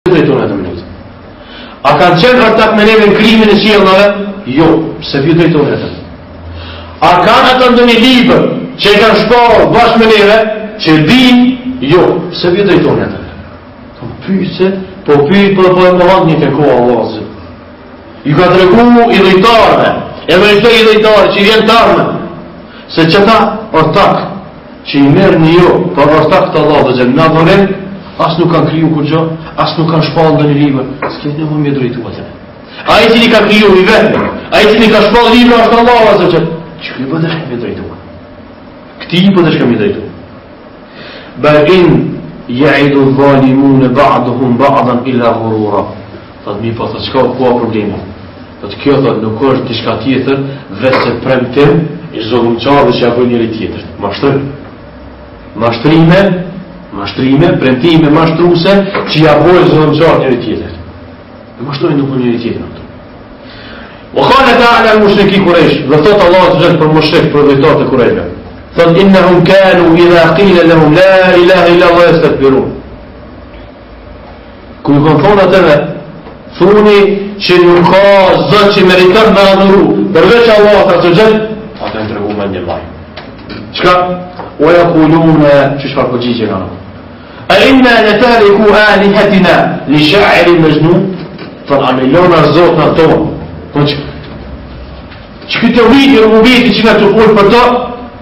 drejton atë minut. A kanë qenë ortak me neve në krimin e sjellave? Jo, pse vi drejton atë. A kanë ata ndonjë libër që e kanë shpallur bashkë me neve, që din? Jo, pse vi drejton atë. Pyse, po mohon një tek Allah. Ju ka tregu i dhejtarëve, e me këto i dhejtarë që i vjen tarme, se që ta ortak që i merë një jo, për ortak të Allah dhe gjemë, në adhorim, asë nuk kanë kriju kur gjo, asë nuk kanë shpallë dhe një libër, s'kejt në më drejtu atë. A i cili ka kriju i vetë, a i cili ka shpallë libër, është Allah dhe gjemë, që këj për dhe shkëm i drejtu. Këti për dhe shkëm i drejtu. Ba'in ja'idu dhalimune ba'duhum ba'dan illa ghurura. Thot mi po, thot s'ka kua problemi. Thot kjo thot nuk është diçka tjetër, vetë se premtim i zullumçarëve që ja bën njëri tjetër. Mashtrime, premtime mashtruese që ja bën zullumçar njëri tjetër. Ne mashtrojnë nuk njëri tjetër. وقال تعالى المشركي قريش ذات الله عز وجل për mushrik për dhejtarët e Kurajshve. Thot innahum kanu idha qila lahum la ilaha illa Allah yastakbirun. Kur kanë thonë atëve, thuni që nuk ka zot që meriton me adhuru përveç Allahut azza wa jall, ata e treguan me një vaj. Çka? Wa yaquluna çfarë përgjigje kanë? A inna latariku alihatina li sha'irin majnun? Thot a milona zot në tonë. Që këtë të ujtë i rubiti që nga të folë për to,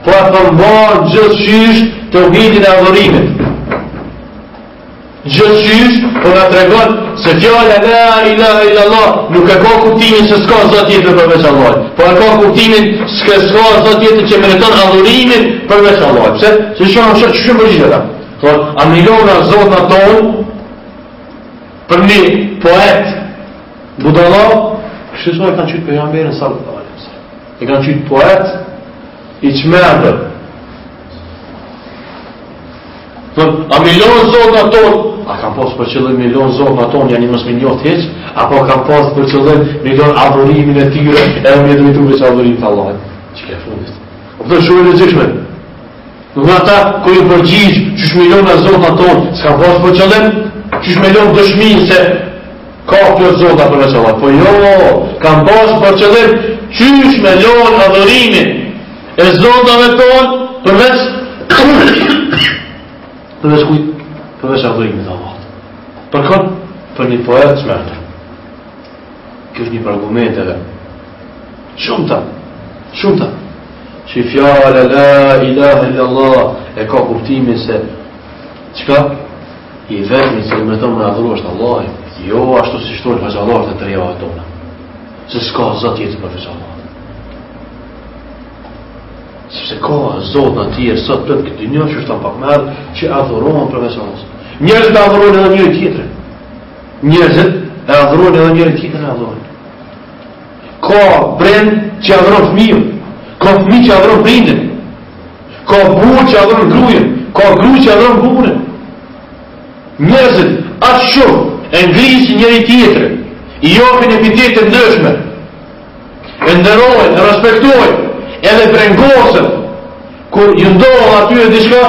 po e përmban gjithëshysh të ujitin e adhurimit. Gjithëshysh, po nga të regon se fjalla la ilaha illallah nuk e ka kuptimin se s'ka zot tjetër përveç Allah. Po e ka kuptimin s'ka zot tjetër që meriton adhurimin përveç Allah. Pse? Se shumë përgjithë ata. A milona zot në tonë për një poet budalla, kështu e kanë qytë pejgamberin sallallahu alaihi wasallam. E kanë qytë poet i çmendër. A milion zotë tonë, a kanë pas për qëllim milion zotë tonë janë mos me njoft hiç, apo kanë pas për qëllim milion adhurimin e tyre, edhe me drejtuar se adhurim të Allahut. Çka fundit. Po shumë e rëndësishme. Nuk ata ku i përgjigj çish miliona zotë tonë, s'ka pas për qëllim çish milion dëshminë se ka kjo zota përveç Allah. Po jo, kam pas për qëllim qysh me lon adhurimin e zotave tonë përveç kujt? Përveç adhurimit Allah. Për këtë? Për një poet smerdër. Kjo është një për argumenteve. Shumëta. Që i fjala la ilaha illallah e ka kuptimin se qka? I vetëmi se me tonë me adhuru është Allah. Jo, ashtu si shtojnë faqallarët e të rjave tona. Se s'ka zot jetë për faqallarët. Sepse ka zot në tjerë, sot të këtë një që është të pak merë, që adhurohen për faqallarët. Njerëzit e adhurohen edhe njëri tjetër. Ka brend që adhuron fëmijën, ka fëmijë që adhuron prindin, ka burë që adhuron grujen, ka gru që adhuron burën. Njerëzit atë shumë e ngrisin njëri tjetër, i japin epitetet ndryshme, e nderojnë, e respektojnë, edhe brengosën, kur ju ndohën atyre diçka,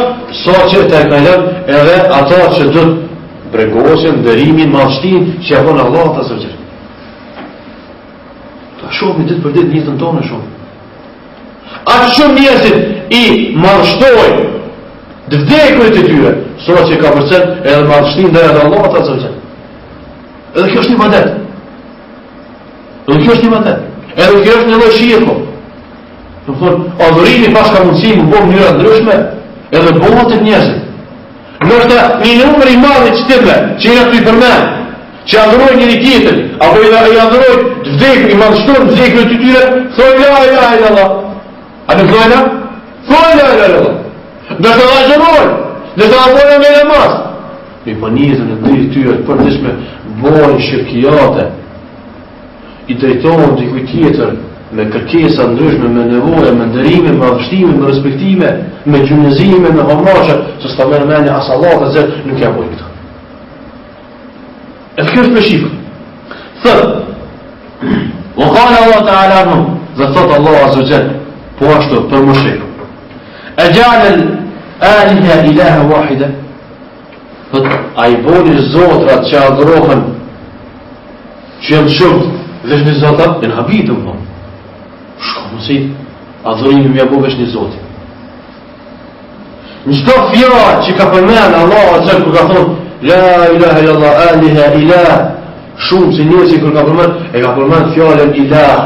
sa që të e kalën edhe ata që do të brengosën, nderimin, madhështin, që javon Allah të zërgjër. Ta shumë i ditë për ditë njëtën tonë shumë. Atë shumë njerëzit i madhështojnë, të vdekurit e tyre, sa që ka përcen edhe madhështin dhe edhe Allah të zërgjër. Edhe kjo është një madet. Edhe kjo është një lloj shirku. Do thonë, adhurimi pas ka mundësi më bëjë mënyra ndryshme, edhe bëhet të njerëzit. Ndoshta një numër i madh të çtime, që janë aty përmend, që adhurojnë njëri tjetrin, apo i adhurojnë të vdekur, i madhështon vdekjen e tyre, thonë la ilaha illallah. A nuk thonë? Thonë la ilaha illallah. Ndoshta vazhdojnë, ndoshta bojnë me namaz. Mi panizën e tyre për dishme bojnë shirkijate, i drejtohen dikuj tjetër me kërkesa ndryshme, me nevoja, me ndërime, me adhështime, me respektime, me gjunjëzime, me homashe, se s'ta me në menja as Allah të zërë, nuk ja bojnë këta. E të kjo është me shifë. Thërë, o kane Allah Ta'ala në, dhe thëtë Allah Azogjen, po ashtu për mushrik. E gjallën aliha ilaha wahida, Thot, a I boni zotrat që adhurohen, që janë shumë, vesh një zotat, në habitëm, po. Shko mësit, adhurimi mja bo vesh një zotit. Në qëto fjallë që ka përmenë Allah a qëllë kër ka thonë La ilaha illallah, aliha ilah, shumë si njësi kër ka përmenë, e ka përmenë fjallën ilah.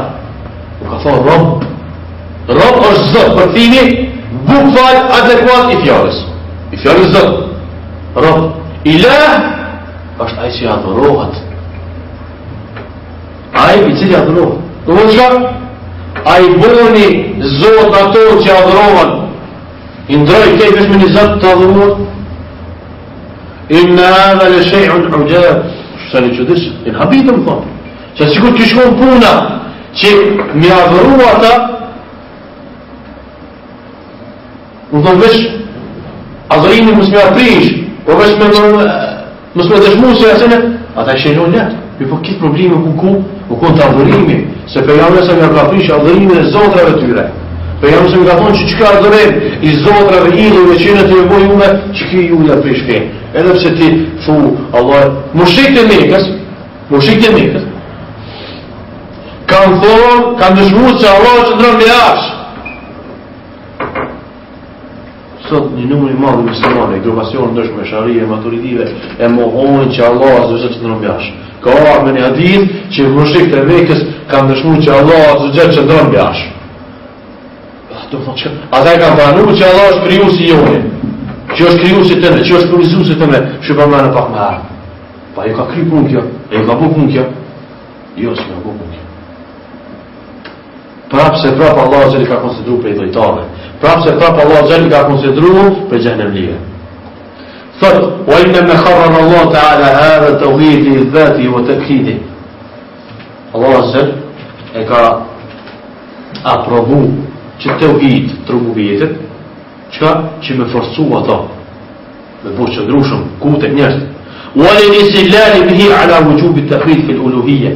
Kër ka thonë rob. Rob është zot, për thimi, bukfal adekuat I fjallës. I fjallës zot. Rob. Ilah është ai që adhurohet. Ai I cili adhurohet. Në më qëka? Ai boni zot ato që adhurohen. I ndroj këtë vesh me një zot të adhurohet. Inna hadha la shay'un ujab. Sa një çuditsh, në habitëm thonë. Që sikur të shkon puna që mi adhuru ata, në thonë vesh adhurimi mos me aprish, po vesh me mos me dëshmu se asene, ata I shenjojnë letë. Po këtë probleme ku të adhurimi, se pejgamberi sa nga ka prish adhurimin e zotrave tyre. Pejgamberi sa nga thonë që çka adhurim I zotrave idhujve që në të nevoj ume, që ki ju ja prish ke. Edhe pse ti thu Allah, mushrikët e Mekës, kanë thonë, kanë dëshmuar se Allah qëndron mbi arsh. Sot një numër I madh muslimanë, grupacion ndeshme sharie maturitive e mohojnë që Allah azza qëndron mbi arsh. Ka ardhur në hadith që mushrikët e Mekës kanë dëshmuar që Allah azza qëndron mbi arsh. Do thotë që ata kanë pranuar që Allah është krijuesi jonë, që është krijuesi tënd, që është punizuesi tënd, shpëton më pak më ardh. Pa ju ka kriju punë kjo, e ka bëu punë kjo. Jo, s'ka bëu punë kjo. Prapse Allah azza ka konsideruar për dhejtare. Prapse Allah azza ka konsideruar për xhenemlie. Thot, wa inna ma kharrara Allah ta'ala hadha tawhid li dhati wa takhidi. Allah azza e ka aprovu që tauhid të rububiyetit, çka që më forcu ato. Me bëu qëndrueshëm ku tek njerëzit. Wa lil-istidlal bihi ala wujub at-tawhid fi al-uluhiyyah.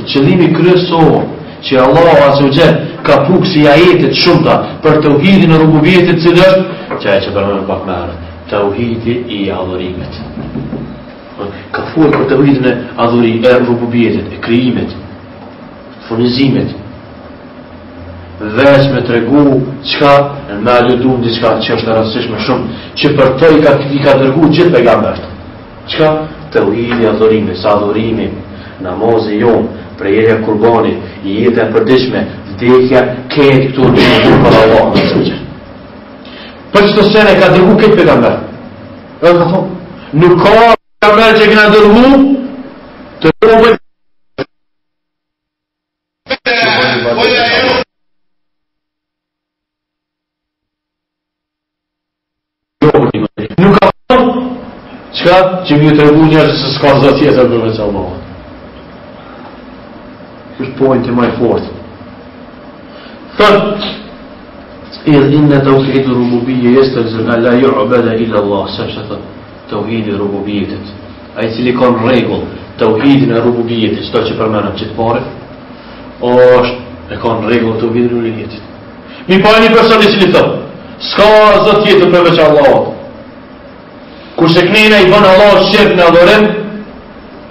Qëllimi kryesor që Allah azza wa jall ka puk si ajetet shumëta për tauhidin e rububiyetit, cilë është çaj që përmend pak më herët, tauhidi I adhurimit. Ka folur për tauhidin e adhurimit, e rububiyetit, e krijimit, furnizimit. Vesh me tregu çka me aludum diçka që është e rastishme shumë, që për to I ka dërguar gjithë pejgamberët. Çka? Tauhidi adhurimit, sa adhurimi, namazi jon, prejerja kurbanit, jeta e përditshme, vdekja, këtë këtu në për Allah. Për çdo sene ka dërguar këtë pejgamber. Edhe ka thonë, nuk ka pejgamber që kena dërguar të dërguar. Nuk ka thonë çka që më treguar njerëz se s'ka zot tjetër përveç Allahut. Është pointi më I fortë. Thot, inna tawhid ar-rububiyyah yastalzim an la yu'bada illa Allah, sa tawhid ar-rububiyyetit. Ai cili ka rregull tawhidin e rububiyyetit, çdo që përmendëm çit parë, është e ka rregull tawhidin e rububiyyetit. Mi pa një person I cili thot, s'ka zot tjetër përveç Allahut. Kurse kënina I bën Allah shirk në adhurim,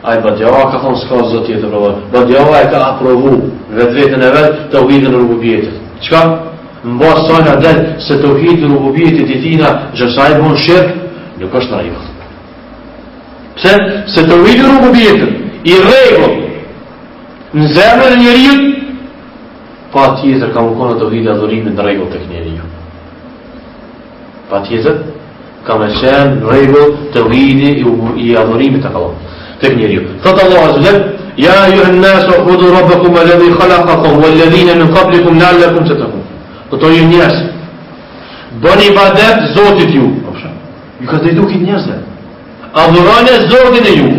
ai badjava ka thonë s'ka zot tjetër përveç Allahut. Badjava e ka aprovu vetën e vet tauhidin e rububiyyetit. Çka? Mbas sajna del se tauhidi i rububiyyetit I tina, gjërsa ai bën shirk, nuk është rregull. Pse? Se tauhidi I rububiyyetit I rregull në zemrën e njeriu, pa tjetër ka mëkon tauhidi I adhurimit në rregull tek njeriu. Pa tjetër ka më qenë rregull tauhidi I adhurimit tek Allah, tek njeriu. Thot Allah azza wa jall, ya ayuhan nas ubudu rabbakum alladhi khalaqakum wal ladhina min qablikum la'allakum tattaqun. Këto ju njerëz, bëni ibadet Zotit ju. Ju ka drejtu këtë njerëzve. Adhuroni Zotin e ju.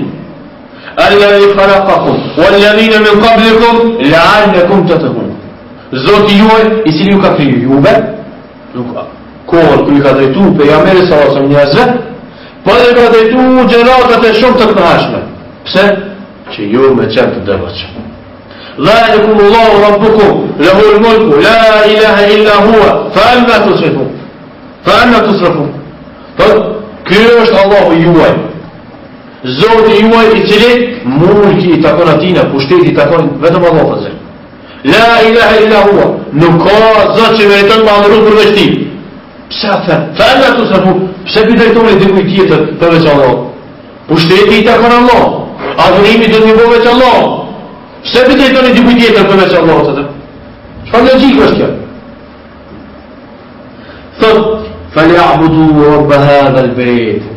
Alladhi khalaqakum wal ladhina min qablikum la'allakum tattaqun. Zoti juaj I cili ju ka kriju juve, nuk kohën kër I ka drejtu pejgamberi sallallahu alaihi wasallam njerëzve, po dhe ka drejtu gjeneratat e shumë të kënaqshme. Pse? Që ju me qenë të devotshëm. ذلكم الله ربكم له الملك لا إله إلا هو فأنا تصرفون. Ky është Allahu juaj. Zoti juaj i cili mulki i takon atina, pushteti i takon vetëm Allahut azza. La ilaha illa huwa. Nuk ka zot që meriton të adhurohet përveç tij. Pse atë? Fala tu sabu. Pse drejtoni dikujt tjetër përveç Allahut? Pushteti i takon Allahut. Adhurimi do të bëhet veç Allahut. Pse drejtoni dikujt tjetër përveç Allahut atë? Çfarë logjike është kjo? Thot, falyabudu rabb hadha albayt.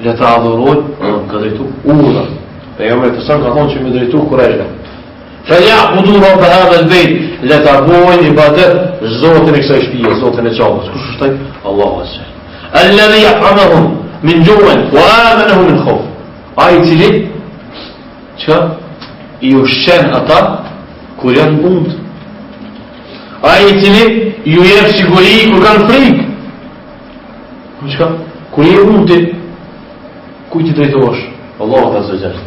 Le të adhurojnë, ka drejtu ura. Pejgamberi të ka thonë që me drejtu Kurajshve. Falyabudu rabb hadha albayt. Le të bëjnë ibadet Zotin e kësaj shtëpie, Zotin e çallës. Kush është ai? Allahu azza. Alladhi yat'amuhum min ju'in wa amanahum min khawf. Ai i cili çka i ushqen ata kur janë bund. Ai i cili ju jep siguri kur kanë frikë. Çka? Kur je mundi, kujt i drejtohesh? Allahu azza jall.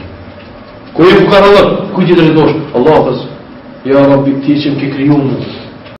Kur je fukarallok, kujt i drejtohesh? Allahu azza. Ja Rabbi, ti që më ke kriju mua.